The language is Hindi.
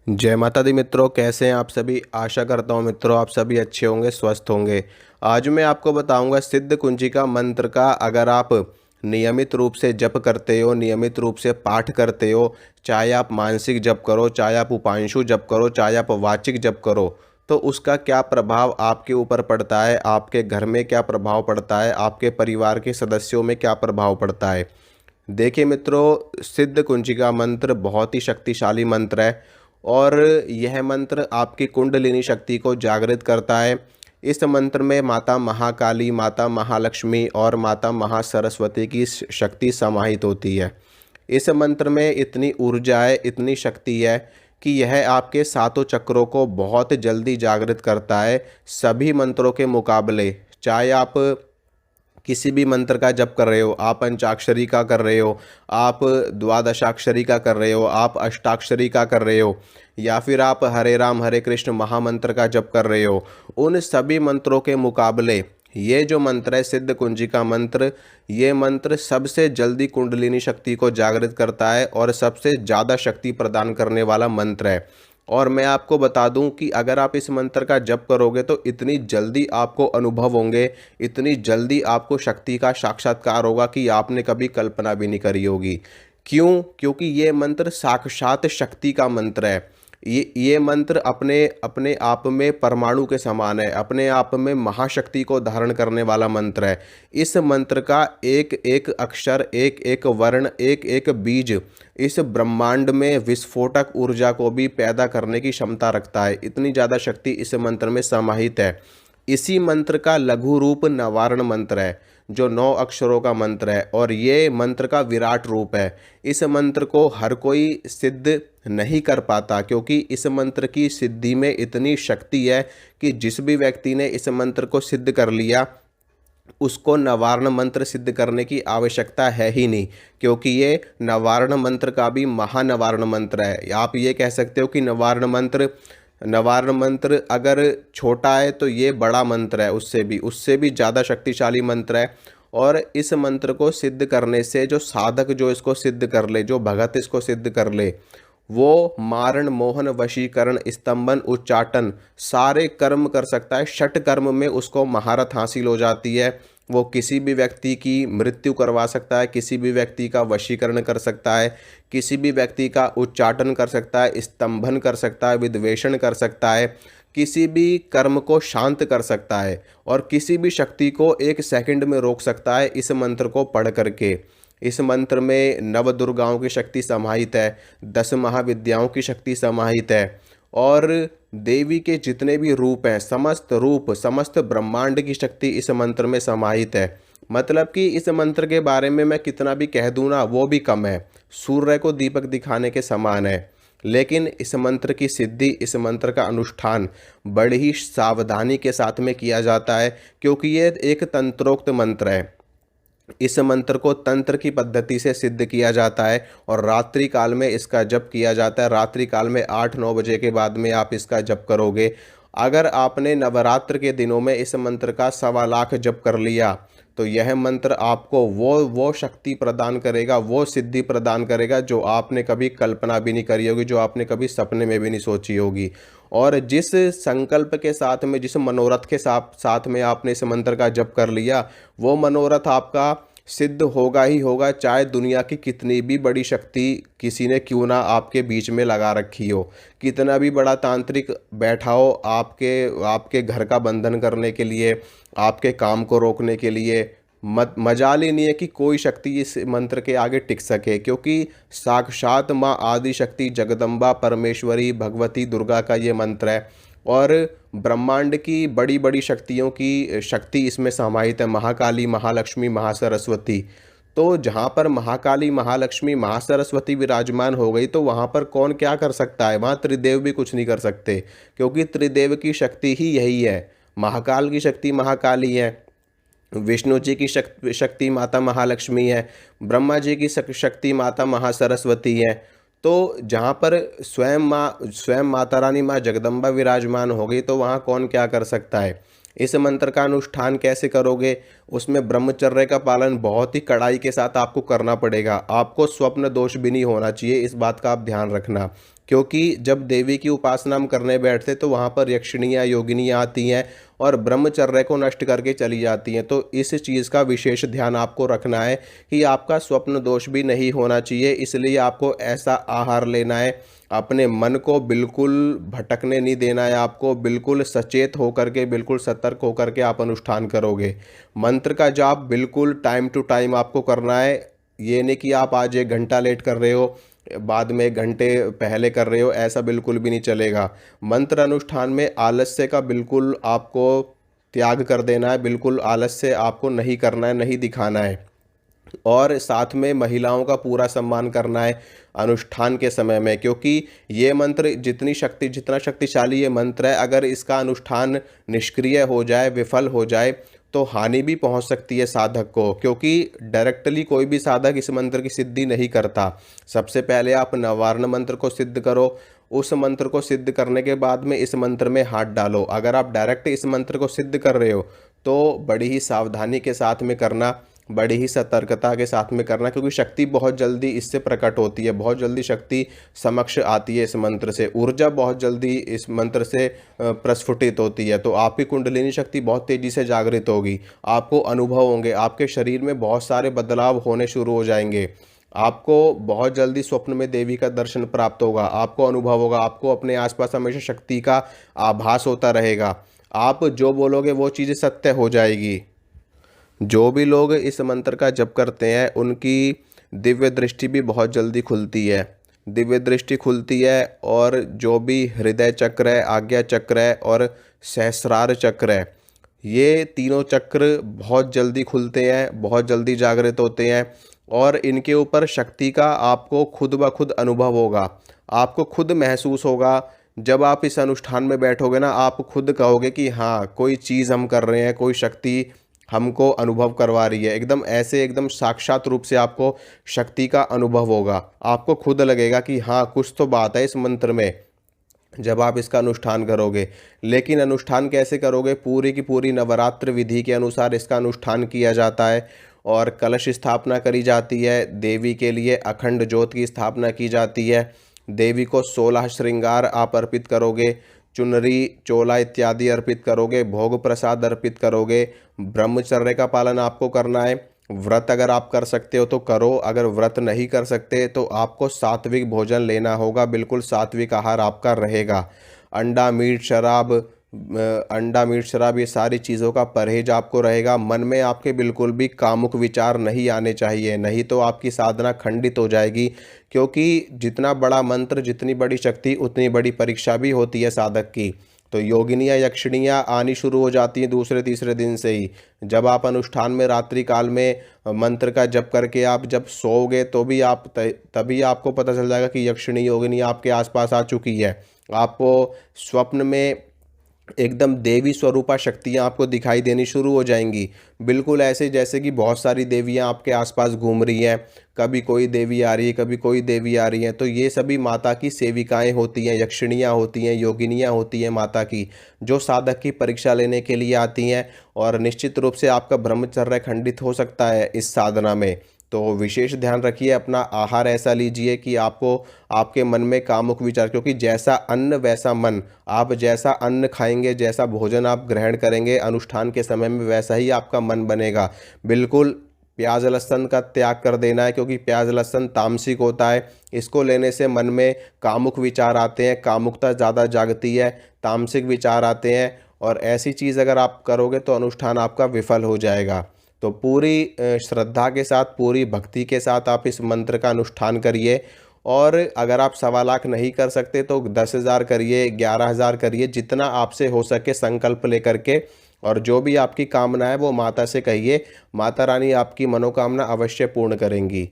जय माता दी मित्रों, कैसे हैं आप सभी। आशा करता हूं मित्रों आप सभी अच्छे होंगे, स्वस्थ होंगे। आज मैं आपको बताऊंगा सिद्ध कुंजिका मंत्र का अगर आप नियमित रूप से जप करते हो, नियमित रूप से पाठ करते हो, चाहे आप मानसिक जप करो, चाहे आप उपांशु जप करो, चाहे आप वाचिक जप करो, तो उसका क्या प्रभाव आपके ऊपर पड़ता है, आपके घर में क्या प्रभाव पड़ता है, आपके परिवार के सदस्यों में क्या प्रभाव पड़ता है। देखिए मित्रों, सिद्ध कुंजिका मंत्र बहुत ही शक्तिशाली मंत्र है और यह मंत्र आपकी कुंडलिनी शक्ति को जागृत करता है। इस मंत्र में माता महाकाली, माता महालक्ष्मी और माता महासरस्वती की शक्ति समाहित होती है। इस मंत्र में इतनी ऊर्जा है, इतनी शक्ति है कि यह आपके सातों चक्रों को बहुत जल्दी जागृत करता है सभी मंत्रों के मुकाबले। चाहे आप किसी भी मंत्र का जप कर रहे हो, आप पंचाक्षरी का कर रहे हो, आप द्वादशाक्षरी का कर रहे हो, आप अष्टाक्षरी का कर रहे हो, या फिर आप हरे राम हरे कृष्ण महामंत्र का जप कर रहे हो, उन सभी मंत्रों के मुकाबले ये जो मंत्र है सिद्ध कुंजिका मंत्र, ये मंत्र सबसे जल्दी कुंडलिनी शक्ति को जागृत करता है और सबसे ज़्यादा शक्ति प्रदान करने वाला मंत्र है। और मैं आपको बता दूं कि अगर आप इस मंत्र का जप करोगे तो इतनी जल्दी आपको अनुभव होंगे, इतनी जल्दी आपको शक्ति का साक्षात्कार होगा कि आपने कभी कल्पना भी नहीं करी होगी। क्यों? क्योंकि ये मंत्र साक्षात शक्ति का मंत्र है। ये मंत्र अपने अपने आप में परमाणु के समान है, अपने आप में महाशक्ति को धारण करने वाला मंत्र है। इस मंत्र का एक एक अक्षर, एक एक वर्ण, एक एक बीज इस ब्रह्मांड में विस्फोटक ऊर्जा को भी पैदा करने की क्षमता रखता है। इतनी ज़्यादा शक्ति इस मंत्र में समाहित है। इसी मंत्र का लघु रूप नवारण मंत्र है जो 9 अक्षरों का मंत्र है और ये मंत्र का विराट रूप है। इस मंत्र को हर कोई सिद्ध नहीं कर पाता क्योंकि इस मंत्र की सिद्धि में इतनी शक्ति है कि जिस भी व्यक्ति ने इस मंत्र को सिद्ध कर लिया उसको नवारण मंत्र सिद्ध करने की आवश्यकता है ही नहीं, क्योंकि ये नवारण मंत्र का भी महानवारण मंत्र है। आप ये कह सकते हो कि नवारण मंत्र अगर छोटा है तो ये बड़ा मंत्र है, उससे भी ज़्यादा शक्तिशाली मंत्र है। और इस मंत्र को सिद्ध करने से जो साधक जो इसको सिद्ध कर ले, जो भगत इसको सिद्ध कर ले, वो मारण मोहन वशीकरण स्तंभन उच्चाटन सारे कर्म कर सकता है। षट कर्म में उसको महारत हासिल हो जाती है। वो किसी भी व्यक्ति की मृत्यु करवा सकता है, किसी भी व्यक्ति का वशीकरण कर सकता है, किसी भी व्यक्ति का उच्चाटन कर सकता है, स्तंभन कर सकता है, विद्वेषण कर सकता है, किसी भी कर्म को शांत कर सकता है और किसी भी शक्ति को 1 सेकंड में रोक सकता है इस मंत्र को पढ़ करके। इस मंत्र में नव दुर्गाओं की शक्ति समाहित है, 10 महाविद्याओं की शक्ति समाहित है और देवी के जितने भी रूप हैं, समस्त रूप, समस्त ब्रह्मांड की शक्ति इस मंत्र में समाहित है। मतलब कि इस मंत्र के बारे में मैं कितना भी कह दूं ना वो भी कम है, सूर्य को दीपक दिखाने के समान है। लेकिन इस मंत्र की सिद्धि, इस मंत्र का अनुष्ठान बड़ी ही सावधानी के साथ में किया जाता है क्योंकि ये एक तंत्रोक्त मंत्र है। इस मंत्र को तंत्र की पद्धति से सिद्ध किया जाता है और रात्रि काल में इसका जप किया जाता है। रात्रि काल में 8-9 बजे के बाद में आप इसका जप करोगे। अगर आपने नवरात्र के दिनों में इस मंत्र का 1.25 लाख जप कर लिया तो यह मंत्र आपको वो शक्ति प्रदान करेगा, वो सिद्धि प्रदान करेगा जो आपने कभी कल्पना भी नहीं करी होगी, जो आपने कभी सपने में भी नहीं सोची होगी। और जिस संकल्प के साथ में, जिस मनोरथ के साथ में आपने इस मंत्र का जप कर लिया, वो मनोरथ आपका सिद्ध होगा ही होगा, चाहे दुनिया की कितनी भी बड़ी शक्ति किसी ने क्यों ना आपके बीच में लगा रखी हो, कितना भी बड़ा तांत्रिक बैठा हो आपके आपके घर का बंधन करने के लिए, आपके काम को रोकने के लिए। मजाल ही नहीं है कि कोई शक्ति इस मंत्र के आगे टिक सके, क्योंकि साक्षात माँ आदि शक्ति जगदम्बा परमेश्वरी भगवती दुर्गा का ये मंत्र है और ब्रह्मांड की बड़ी बड़ी शक्तियों की शक्ति इसमें समाहित है। महाकाली, महालक्ष्मी, महासरस्वती। तो जहाँ पर महाकाली, महालक्ष्मी, महासरस्वती विराजमान हो गई तो वहाँ पर कौन क्या कर सकता है? वहाँ त्रिदेव भी कुछ नहीं कर सकते क्योंकि त्रिदेव की शक्ति ही यही है। महाकाल की शक्ति महाकाली है, विष्णु जी की शक्ति माता महालक्ष्मी है, ब्रह्मा जी की शक्ति माता महासरस्वती है। तो जहाँ पर स्वयं माता रानी माँ जगदम्बा विराजमान हो गई तो वहाँ कौन क्या कर सकता है? इस मंत्र का अनुष्ठान कैसे करोगे? उसमें ब्रह्मचर्य का पालन बहुत ही कड़ाई के साथ आपको करना पड़ेगा। आपको स्वप्न दोष भी नहीं होना चाहिए, इस बात का आप ध्यान रखना। क्योंकि जब देवी की उपासना हम करने बैठते तो वहाँ पर यक्षिणियाँ योगिनियाँ आती हैं और ब्रह्मचर्य को नष्ट करके चली जाती हैं। तो इस चीज़ का विशेष ध्यान आपको रखना है कि आपका स्वप्न दोष भी नहीं होना चाहिए, इसलिए आपको ऐसा आहार लेना है। अपने मन को बिल्कुल भटकने नहीं देना है, आपको बिल्कुल सचेत होकर के, बिल्कुल सतर्क होकर के आप अनुष्ठान करोगे। मंत्र का जाप बिल्कुल टाइम टू टाइम आपको करना है। ये नहीं कि आप आज 1 घंटा लेट कर रहे हो, बाद में 1 घंटे पहले कर रहे हो, ऐसा बिल्कुल भी नहीं चलेगा। मंत्र अनुष्ठान में आलस्य का बिल्कुल आपको त्याग कर देना है, बिल्कुल आलस्य आपको नहीं करना है, नहीं दिखाना है। और साथ में महिलाओं का पूरा सम्मान करना है अनुष्ठान के समय में, क्योंकि ये मंत्र जितना शक्तिशाली ये मंत्र है, अगर इसका अनुष्ठान निष्क्रिय हो जाए, विफल हो जाए, तो हानि भी पहुंच सकती है साधक को, क्योंकि डायरेक्टली कोई भी साधक इस मंत्र की सिद्धि नहीं करता। सबसे पहले आप नवार्ण मंत्र को सिद्ध करो, उस मंत्र को सिद्ध करने के बाद में इस मंत्र में हाथ डालो। अगर आप डायरेक्ट इस मंत्र को सिद्ध कर रहे हो तो बड़ी ही सावधानी के साथ में करना, बड़ी ही सतर्कता के साथ में करना, क्योंकि शक्ति बहुत जल्दी इससे प्रकट होती है, बहुत जल्दी शक्ति समक्ष आती है इस मंत्र से, ऊर्जा बहुत जल्दी इस मंत्र से प्रस्फुटित होती है। तो आपकी कुंडलिनी शक्ति बहुत तेज़ी से जागृत होगी, आपको अनुभव होंगे, आपके शरीर में बहुत सारे बदलाव होने शुरू हो जाएंगे, आपको बहुत जल्दी स्वप्न में देवी का दर्शन प्राप्त होगा, आपको अनुभव होगा, आपको अपने आसपास हमेशा शक्ति का आभास होता रहेगा, आप जो बोलोगे वो चीज़ सत्य हो जाएगी। जो भी लोग इस मंत्र का जप करते हैं उनकी दिव्य दृष्टि भी बहुत जल्दी खुलती है, दिव्य दृष्टि खुलती है, और जो भी हृदय चक्र है, आज्ञा चक्र है और सहस्रार चक्र है, ये तीनों चक्र बहुत जल्दी खुलते हैं, बहुत जल्दी जागृत होते हैं, और इनके ऊपर शक्ति का आपको खुद ब खुद अनुभव होगा, आपको खुद महसूस होगा। जब आप इस अनुष्ठान में बैठोगे ना, आप खुद कहोगे कि हाँ, कोई चीज़ हम कर रहे हैं, कोई शक्ति हमको अनुभव करवा रही है, एकदम ऐसे, एकदम साक्षात रूप से आपको शक्ति का अनुभव होगा। आपको खुद लगेगा कि हाँ, कुछ तो बात है इस मंत्र में, जब आप इसका अनुष्ठान करोगे। लेकिन अनुष्ठान कैसे करोगे? पूरी की पूरी नवरात्र विधि के अनुसार इसका अनुष्ठान किया जाता है, और कलश स्थापना करी जाती है, देवी के लिए अखंड ज्योत की स्थापना की जाती है, देवी को 16 श्रृंगार आप अर्पित करोगे, चुनरी चोला इत्यादि अर्पित करोगे, भोग प्रसाद अर्पित करोगे। ब्रह्मचर्य का पालन आपको करना है। व्रत अगर आप कर सकते हो तो करो, अगर व्रत नहीं कर सकते तो आपको सात्विक भोजन लेना होगा, बिल्कुल सात्विक आहार आपका रहेगा। अंडा मीट शराब ये सारी चीज़ों का परहेज आपको रहेगा। मन में आपके बिल्कुल भी कामुक विचार नहीं आने चाहिए, नहीं तो आपकी साधना खंडित हो जाएगी, क्योंकि जितना बड़ा मंत्र, जितनी बड़ी शक्ति, उतनी बड़ी परीक्षा भी होती है साधक की। तो योगिनियाँ यक्षिणियाँ आनी शुरू हो जाती हैं दूसरे तीसरे दिन से ही। जब आप अनुष्ठान में रात्रि काल में मंत्र का जप करके आप जब सोओगे तो भी तभी आपको पता चल जाएगा कि यक्षिणी योगिनी आपके आसपास आ चुकी है। आपको स्वप्न में एकदम देवी स्वरूपा शक्तियाँ आपको दिखाई देनी शुरू हो जाएंगी, बिल्कुल ऐसे जैसे कि बहुत सारी देवियाँ आपके आसपास घूम रही हैं। कभी कोई देवी आ रही है, कभी कोई देवी आ रही है, तो ये सभी माता की सेविकाएं होती हैं, यक्षिणियाँ होती हैं, योगिनियाँ होती हैं माता की, जो साधक की परीक्षा लेने के लिए आती हैं। और निश्चित रूप से आपका ब्रह्मचर्य खंडित हो सकता है इस साधना में। तो विशेष ध्यान रखिए, अपना आहार ऐसा लीजिए कि आपको, आपके मन में कामुक विचार, क्योंकि जैसा अन्न वैसा मन, आप जैसा अन्न खाएंगे, जैसा भोजन आप ग्रहण करेंगे अनुष्ठान के समय में, वैसा ही आपका मन बनेगा। बिल्कुल प्याज लहसुन का त्याग कर देना है, क्योंकि प्याज लहसुन तामसिक होता है, इसको लेने से मन में कामुक विचार आते हैं, कामुकता ज़्यादा जागती है, तामसिक विचार आते हैं, और ऐसी चीज़ अगर आप करोगे तो अनुष्ठान आपका विफल हो जाएगा। तो पूरी श्रद्धा के साथ, पूरी भक्ति के साथ आप इस मंत्र का अनुष्ठान करिए। और अगर आप 1.25 लाख नहीं कर सकते तो 10,000 करिए, 11,000 करिए, जितना आपसे हो सके संकल्प लेकर के। और जो भी आपकी कामना है वो माता से कहिए, माता रानी आपकी मनोकामना अवश्य पूर्ण करेंगी।